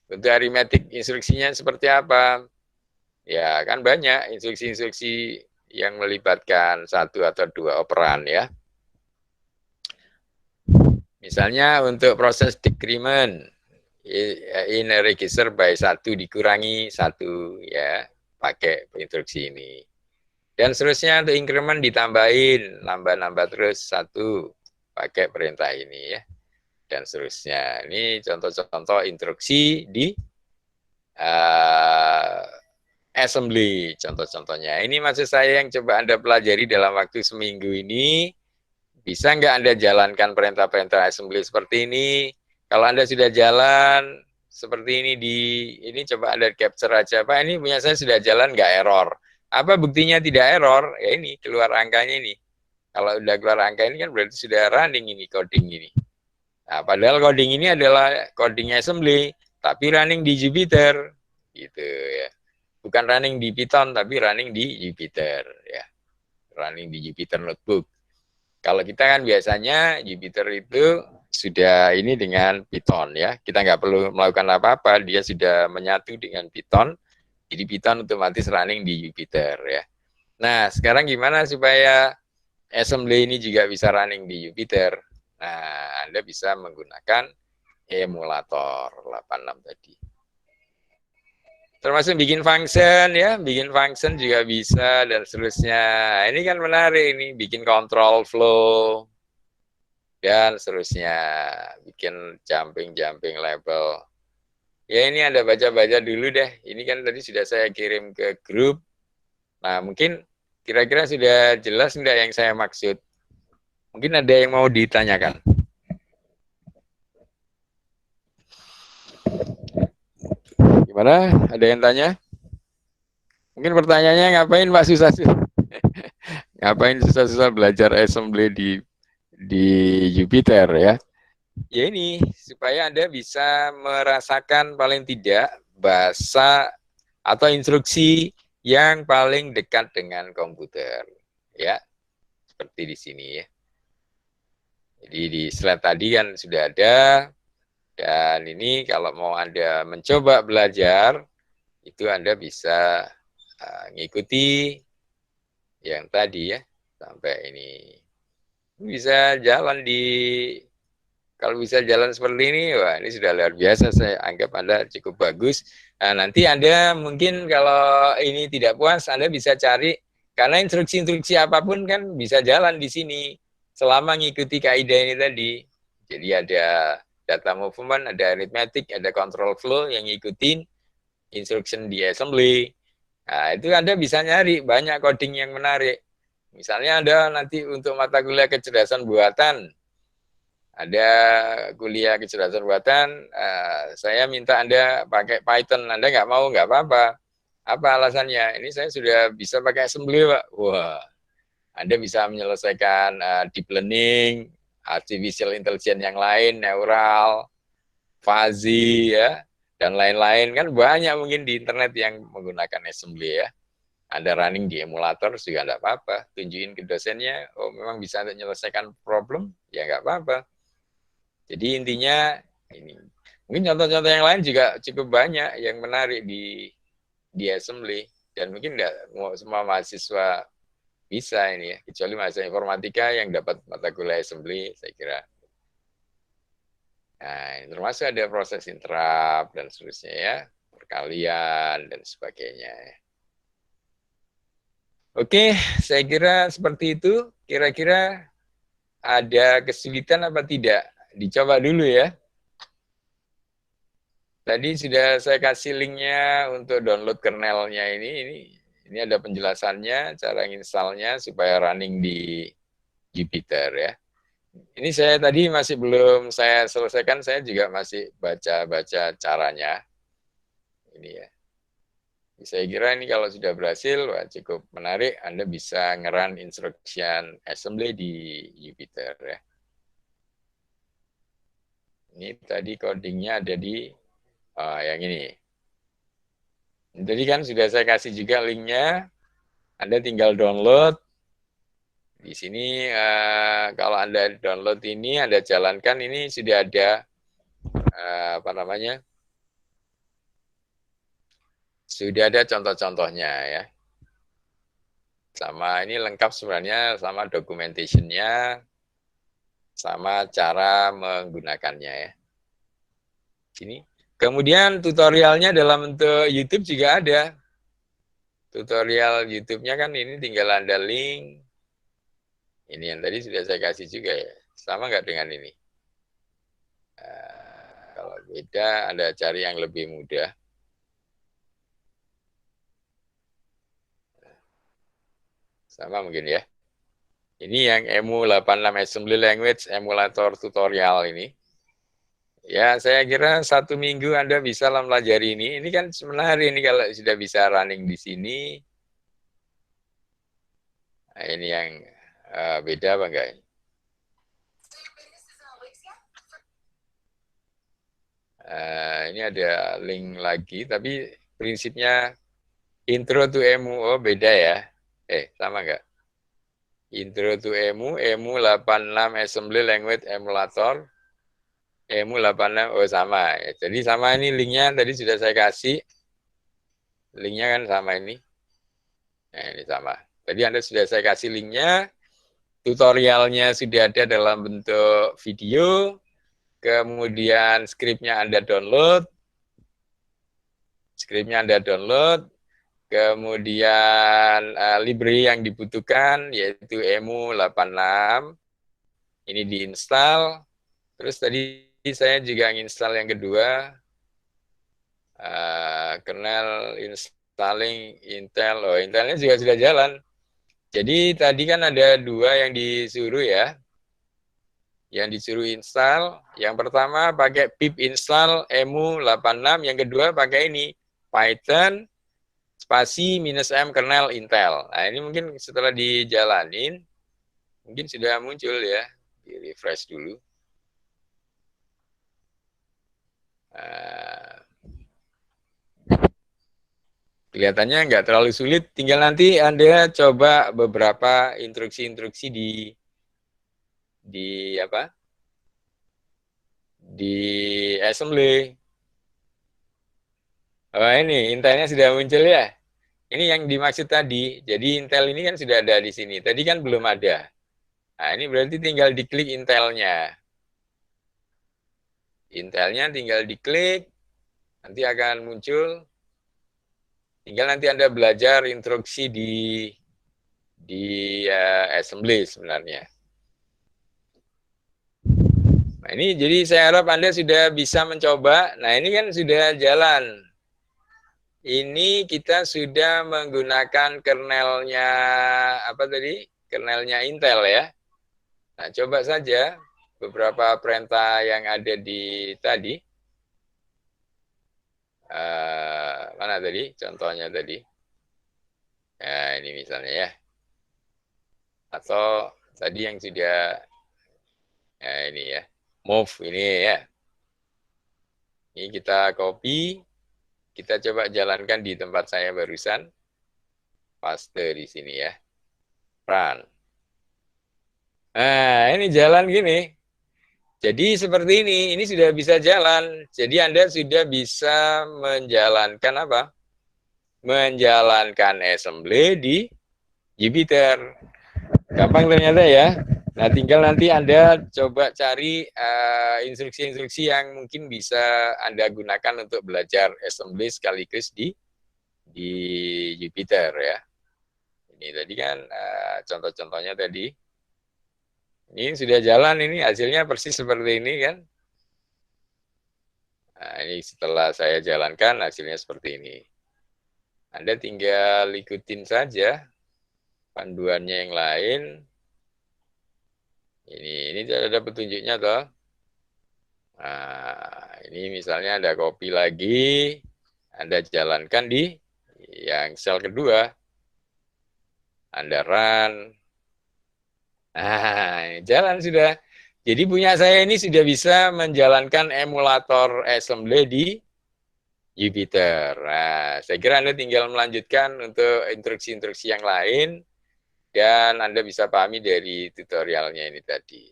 Untuk arithmetic instruksinya seperti apa? Ya, kan banyak instruksi-instruksi yang melibatkan satu atau dua operan ya. Misalnya untuk proses decrement, in a register by 1 dikurangi 1 ya, pakai instruksi ini. Dan seterusnya untuk increment ditambahin, nambah-nambah terus 1, pakai perintah ini ya. Dan seterusnya. Ini contoh-contoh instruksi di assembly, contoh-contohnya. Ini maksud saya yang coba Anda pelajari dalam waktu seminggu ini. Bisa nggak Anda jalankan perintah-perintah assembly seperti ini? Kalau Anda sudah jalan seperti ini ini coba Anda capture aja. Pak, ini punya saya sudah jalan nggak error? Apa buktinya tidak error? Ya ini, keluar angkanya ini. Kalau udah keluar angka ini kan berarti sudah running ini, coding ini. Nah, padahal coding ini adalah coding assembly, tapi running di Jupyter. Gitu ya. Bukan running di Python, tapi running di Jupyter. Ya. Running di Jupyter Notebook. Kalau kita kan biasanya Jupyter itu sudah ini dengan Python ya. Kita nggak perlu melakukan apa-apa, dia sudah menyatu dengan Python. Jadi Python otomatis running di Jupyter ya. Nah, sekarang gimana supaya assembly ini juga bisa running di Jupyter? Nah, Anda bisa menggunakan emulator 86 tadi. Termasuk bikin function ya, bikin function juga bisa dan seterusnya. Ini kan menarik ini, bikin control flow dan seterusnya, bikin jumping label. Ya ini Anda baca-baca dulu deh. Ini kan tadi sudah saya kirim ke grup. Nah mungkin kira-kira sudah jelas enggak yang saya maksud? Mungkin ada yang mau ditanyakan. Gimana? Ada yang tanya? Mungkin pertanyaannya ngapain Pak susah-susah? Ngapain susah-susah belajar assembly di Jupyter ya? Ya ini supaya Anda bisa merasakan paling tidak bahasa atau instruksi yang paling dekat dengan komputer ya. Seperti di sini ya. Jadi di slide tadi kan sudah ada, dan ini kalau mau Anda mencoba belajar itu Anda bisa ngikuti yang tadi ya, sampai ini bisa jalan kalau bisa jalan seperti ini, wah ini sudah luar biasa, saya anggap Anda cukup bagus. Nah, nanti Anda mungkin kalau ini tidak puas, Anda bisa cari, karena instruksi-instruksi apapun kan bisa jalan di sini, selama ngikuti kaidah ini tadi. Jadi ada data movement, ada arithmetic, ada control flow yang ngikutin instruction di assembly. Nah, itu Anda bisa nyari banyak coding yang menarik. Misalnya ada nanti untuk mata kuliah kecerdasan buatan, ada kuliah kecerdasan buatan, saya minta Anda pakai Python, Anda nggak mau, nggak apa-apa. Apa alasannya? Ini saya sudah bisa pakai assembly, Pak. Wah, Anda bisa menyelesaikan deep learning, artificial intelligence yang lain, neural, fuzzy, ya, dan lain-lain. Kan banyak mungkin di internet yang menggunakan assembly ya. Anda running di emulator juga nggak apa-apa. Tunjukin ke dosennya, oh memang bisa menyelesaikan problem, ya nggak apa-apa. Jadi intinya ini. Mungkin contoh-contoh yang lain juga cukup banyak yang menarik di assembly. Dan mungkin nggak semua mahasiswa bisa ini ya, kecuali mahasiswa informatika yang dapat mata kuliah assembly, saya kira. Nah, termasuk ada proses interrupt dan seterusnya ya, perkalian dan sebagainya ya. Oke, saya kira seperti itu. Kira-kira ada kesulitan apa tidak? Dicoba dulu ya. Tadi sudah saya kasih linknya untuk download kernelnya ini ada penjelasannya, cara installnya supaya running di Jupyter ya. Ini saya tadi masih belum saya selesaikan, saya juga masih baca-baca caranya. Ini ya. Saya kira ini kalau sudah berhasil, wah, cukup menarik. Anda bisa nge-run instruction assembly di Jupyter ya. Ini tadi codingnya ada di yang ini. Jadi kan sudah saya kasih juga linknya. Anda tinggal download. Di sini kalau Anda download ini, Anda jalankan, ini sudah ada apa namanya? Sudah ada contoh-contohnya ya. Sama ini lengkap sebenarnya, sama documentation-nya, sama cara menggunakannya ya. Sini. Kemudian tutorialnya dalam bentuk YouTube juga ada. Tutorial YouTube-nya kan ini tinggal Anda link. Ini yang tadi sudah saya kasih juga ya. Sama nggak dengan ini? Kalau beda, Anda cari yang lebih mudah. Sama mungkin ya. Ini yang EMU86 Assembly Language Emulator Tutorial ini. Ya, saya kira 1 minggu Anda bisa mempelajari ini. Ini kan sebenarnya ini kalau sudah bisa running di sini. Nah, ini yang beda apa enggak? Ini ada link lagi, tapi prinsipnya intro to EMU, oh beda ya. Sama enggak? Intro to EMU, EMU86 Assembly Language Emulator, EMU86, oh sama. Jadi sama ini linknya tadi sudah saya kasih. Linknya kan sama ini. Nah, ini sama. Tadi Anda sudah saya kasih linknya. Tutorialnya sudah ada dalam bentuk video. Kemudian skripnya Anda download. Scriptnya Anda download, kemudian library yang dibutuhkan yaitu EMU86, ini diinstal. Terus tadi saya juga nginstal yang kedua, kernel installing Intel. Oh, Intelnya juga sudah jalan. Jadi tadi kan ada dua yang disuruh ya, yang disuruh install. Yang pertama pakai pip install EMU86, yang kedua pakai ini Python spasi -m kernel Intel. Nah ini mungkin setelah dijalanin, mungkin sudah muncul ya, di refresh dulu. Kelihatannya nggak terlalu sulit, tinggal nanti Anda coba beberapa instruksi-instruksi di apa? Di assembly. Oh ini Intelnya sudah muncul ya. Ini yang dimaksud tadi. Jadi Intel ini kan sudah ada di sini. Tadi kan belum ada. Nah ini berarti tinggal diklik Intelnya. Intelnya tinggal diklik, nanti akan muncul. Tinggal nanti Anda belajar instruksi di assembly sebenarnya. Nah ini jadi saya harap Anda sudah bisa mencoba. Nah ini kan sudah jalan. Ini kita sudah menggunakan kernelnya apa tadi? Kernelnya Intel ya. Nah coba saja beberapa perintah yang ada di tadi. Mana tadi contohnya tadi? Ya ini misalnya ya. Atau tadi yang sudah ya ini ya, move ini ya. Ini kita copy, kita coba jalankan di tempat saya barusan. Paste di sini ya. Run. Nah, ini jalan gini. Jadi seperti ini sudah bisa jalan. Jadi Anda sudah bisa menjalankan apa? Menjalankan assembly di Jupyter. Gampang ternyata ya. Nah, tinggal nanti Anda coba cari instruksi-instruksi yang mungkin bisa Anda gunakan untuk belajar assembly sekaligus di Jupyter ya. Ini tadi kan contoh-contohnya tadi. Ini sudah jalan, ini hasilnya persis seperti ini kan. Nah, ini setelah saya jalankan hasilnya seperti ini. Anda tinggal ikutin saja panduannya yang lain. Ini ada petunjuknya toh. Nah, ini misalnya ada copy lagi, Anda jalankan di yang sel kedua. Anda run. Nah, jalan sudah. Jadi punya saya ini sudah bisa menjalankan emulator assembly di Jupyter. Nah, saya kira Anda tinggal melanjutkan untuk instruksi-instruksi yang lain, dan Anda bisa pahami dari tutorialnya ini tadi.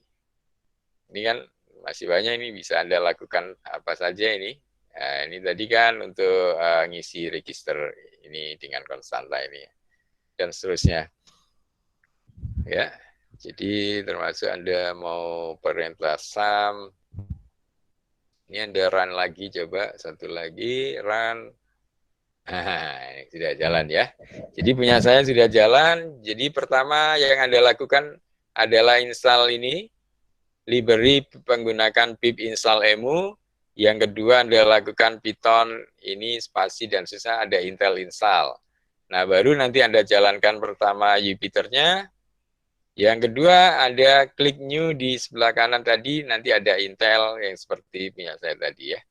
Ini kan masih banyak, ini bisa Anda lakukan apa saja ini. Nah, ini tadi kan untuk ngisi register ini dengan konstanta ini, dan seterusnya. Ya. Jadi termasuk Anda mau perintah sum, ini Anda run lagi, coba satu lagi run. Nah, ini sudah jalan ya. Jadi punya saya sudah jalan. Jadi pertama yang Anda lakukan adalah install ini, library menggunakan pip install emu. Yang kedua Anda lakukan Python ini spasi dan susah ada Intel install. Nah baru nanti Anda jalankan pertama Jupyter-nya. Yang kedua, ada klik new di sebelah kanan tadi, nanti ada Intel yang seperti punya saya tadi ya.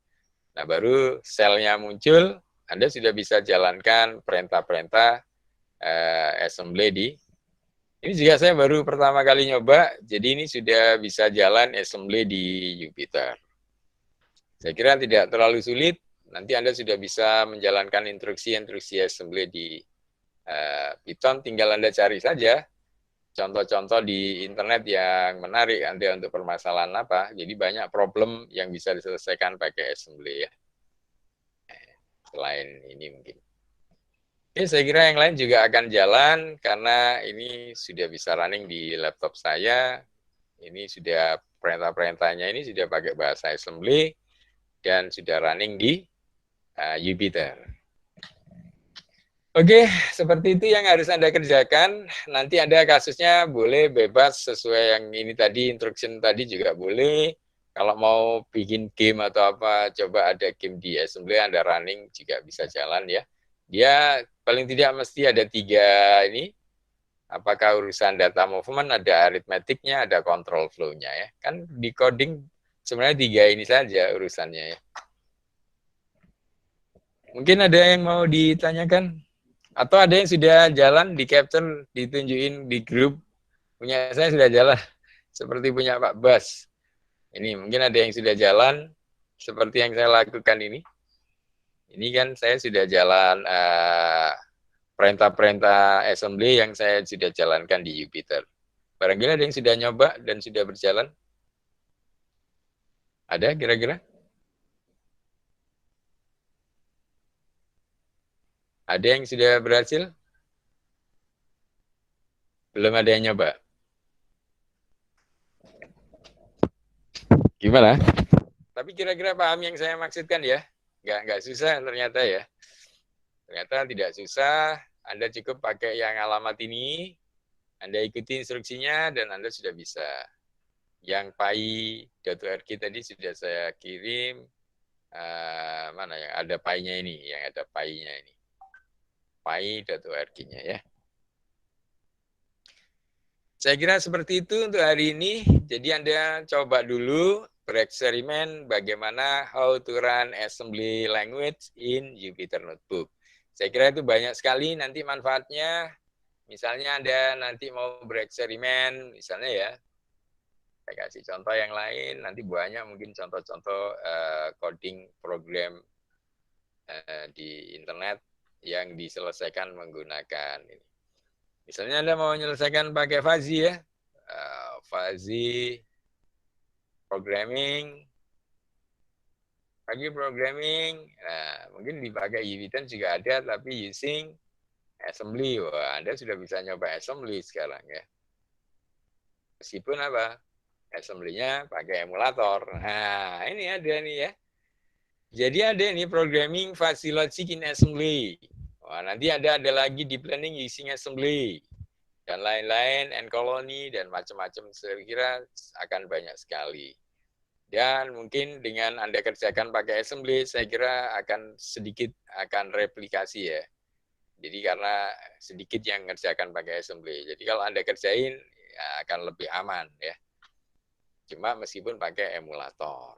Nah, baru selnya muncul, Anda sudah bisa jalankan perintah-perintah assembly di. Ini juga saya baru pertama kali nyoba, jadi ini sudah bisa jalan assembly di Jupyter. Saya kira tidak terlalu sulit, nanti Anda sudah bisa menjalankan instruksi-instruksi assembly di Python, tinggal Anda cari saja contoh-contoh di internet yang menarik Anda untuk permasalahan apa. Jadi banyak problem yang bisa diselesaikan pakai assembly ya. Selain ini mungkin. Oke, saya kira yang lain juga akan jalan karena ini sudah bisa running di laptop saya. Ini sudah perintah-perintahnya ini sudah pakai bahasa assembly dan sudah running di Jupyter. Oke, seperti itu yang harus Anda kerjakan. Nanti ada kasusnya boleh bebas sesuai yang ini tadi, instruction tadi juga boleh. Kalau mau bikin game atau apa, coba ada game di assembly, Anda running juga bisa jalan ya. Dia paling tidak mesti ada 3 ini. Apakah urusan data movement, ada aritmetiknya, ada control flow-nya ya. Kan di coding sebenarnya 3 ini saja urusannya ya. Mungkin ada yang mau ditanyakan? Atau ada yang sudah jalan di capture, ditunjukin di grup. Punya saya sudah jalan, seperti punya Pak Bas. Ini mungkin ada yang sudah jalan, seperti yang saya lakukan ini. Ini kan saya sudah jalan perintah-perintah assembly yang saya sudah jalankan di Jupyter. Barangkali ada yang sudah nyoba dan sudah berjalan? Ada kira-kira? Ada yang sudah berhasil? Belum ada yang nyoba? Gimana? Tapi kira-kira paham yang saya maksudkan ya? Nggak susah ternyata ya. Ternyata tidak susah, Anda cukup pakai yang alamat ini, Anda ikuti instruksinya, dan Anda sudah bisa. Yang pi.org tadi sudah saya kirim, mana yang ada pi-nya ini, yang ada pi-nya ini. pi.org-nya ya. Saya kira seperti itu untuk hari ini. Jadi Anda coba dulu bereksperimen bagaimana how to run assembly language in Jupyter Notebook. Saya kira itu banyak sekali nanti manfaatnya. Misalnya Anda nanti mau bereksperimen, misalnya ya, saya kasih contoh yang lain, nanti banyak mungkin contoh-contoh coding program di internet yang diselesaikan menggunakan ini. Misalnya Anda mau menyelesaikan pakai fuzzy ya, fuzzy programming, nah, mungkin dipakai Jupyter juga ada, tapi using assembly. Wah, Anda sudah bisa nyoba assembly sekarang ya. Meskipun apa? Assembly-nya pakai emulator. Nah, ini ada nih ya. Jadi ada nih programming fuzzy logic in assembly. Wah, nanti ada lagi deep learning using assembly. Dan lain-lain, encolony, dan macam-macam. Saya kira akan banyak sekali. Dan mungkin dengan Anda kerjakan pakai assembly, saya kira akan sedikit akan replikasi ya. Jadi karena sedikit yang ngerjakan pakai assembly. Jadi kalau Anda kerjain, ya akan lebih aman ya. Cuma meskipun pakai emulator.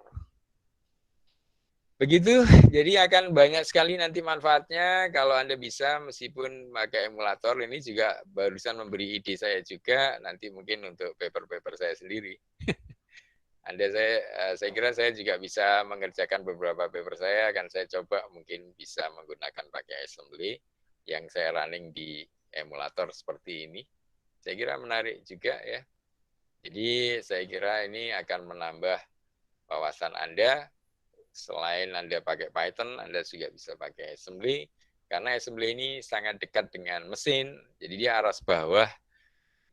Begitu, jadi akan banyak sekali nanti manfaatnya kalau Anda bisa meskipun pakai emulator. Ini juga barusan memberi ide saya juga, nanti mungkin untuk paper-paper saya sendiri. Saya kira saya juga bisa mengerjakan beberapa paper saya, akan saya coba mungkin bisa menggunakan pakai assembly yang saya running di emulator seperti ini. Saya kira menarik juga ya. Jadi saya kira ini akan menambah wawasan Anda. Selain Anda pakai Python, Anda juga bisa pakai assembly. Karena assembly ini sangat dekat dengan mesin, jadi dia aras bawah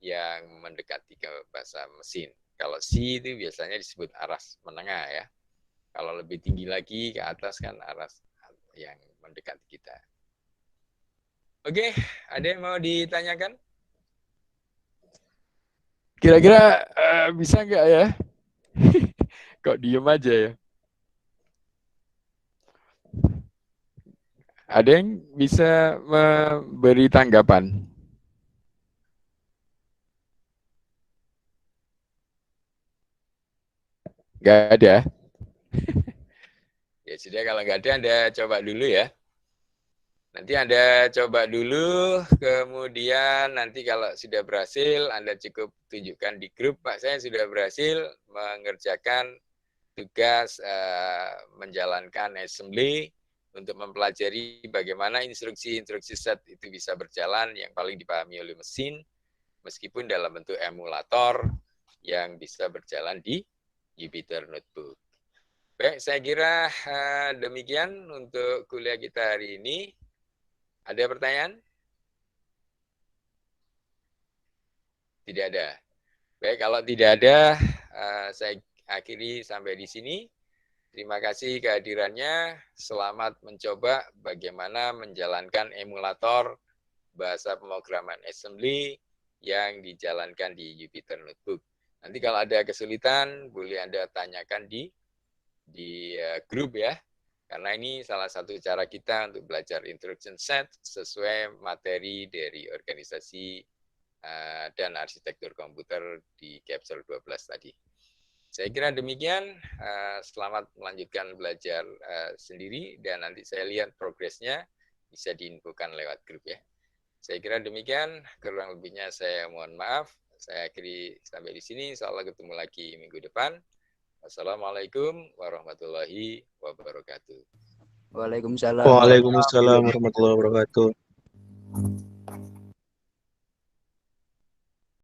yang mendekati ke bahasa mesin. Kalau C itu biasanya disebut aras menengah ya. Kalau lebih tinggi lagi ke atas kan aras yang mendekati kita. Oke, ada yang mau ditanyakan? Kira-kira bisa nggak ya? Kok diem aja ya? Ada yang bisa memberi tanggapan? Nggak ada? Ya sudah, kalau nggak ada, Anda coba dulu ya. Nanti Anda coba dulu, kemudian nanti kalau sudah berhasil, Anda cukup tunjukkan di grup, Pak, saya sudah berhasil mengerjakan tugas menjalankan assembly untuk mempelajari bagaimana instruksi-instruksi set itu bisa berjalan yang paling dipahami oleh mesin, meskipun dalam bentuk emulator yang bisa berjalan di Jupyter Notebook. Baik, saya kira demikian untuk kuliah kita hari ini. Ada pertanyaan? Tidak ada. Baik, kalau tidak ada, saya akhiri sampai di sini. Terima kasih kehadirannya. Selamat mencoba bagaimana menjalankan emulator bahasa pemrograman assembly yang dijalankan di Jupyter Notebook. Nanti kalau ada kesulitan, boleh Anda tanyakan di grup ya. Karena ini salah satu cara kita untuk belajar instruction set sesuai materi dari organisasi dan arsitektur komputer di Capsule 12 tadi. Saya kira demikian, selamat melanjutkan belajar sendiri dan nanti saya lihat progresnya bisa diinfokan lewat grup ya. Saya kira demikian, kurang lebihnya saya mohon maaf. Saya akhiri sampai di sini, insya Allah ketemu lagi minggu depan. Wassalamualaikum warahmatullahi wabarakatuh. Waalaikumsalam. Waalaikumsalam warahmatullahi wabarakatuh.